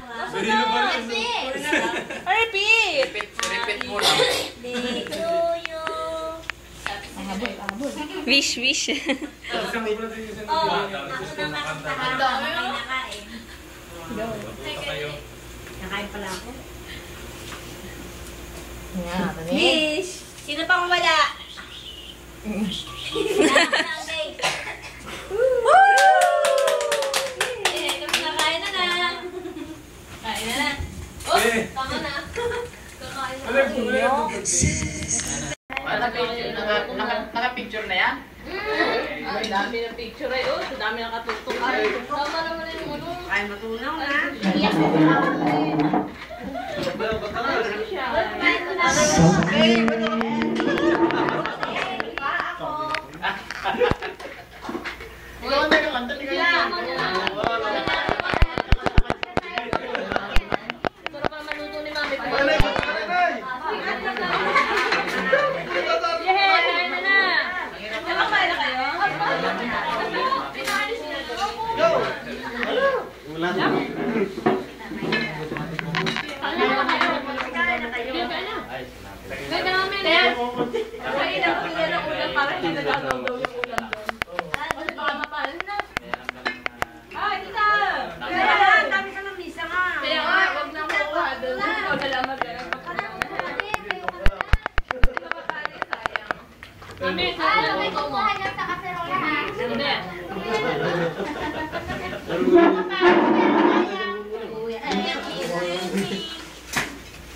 Danilo pa rin. Repeat! Repeat mo lang. Wish. Ako na nakain. Nakain pala ako. Wish! Sino pang wala? Kakain na na. Kain na na. Oh, tama na. Kakain na. Naka-picture na yan? Ang dami ng picture ay, oh. Ang dami nakatutok. Tama naman na yung ulo. Ay, matunaw na. Iyak ko na ako.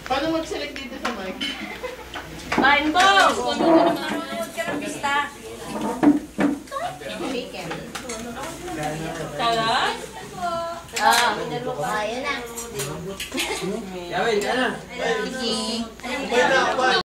Paano mag-select dito sa mic? Line mo! Huwag ka ng pista. Talas? Ayan na. Yawin, yan na. Sige.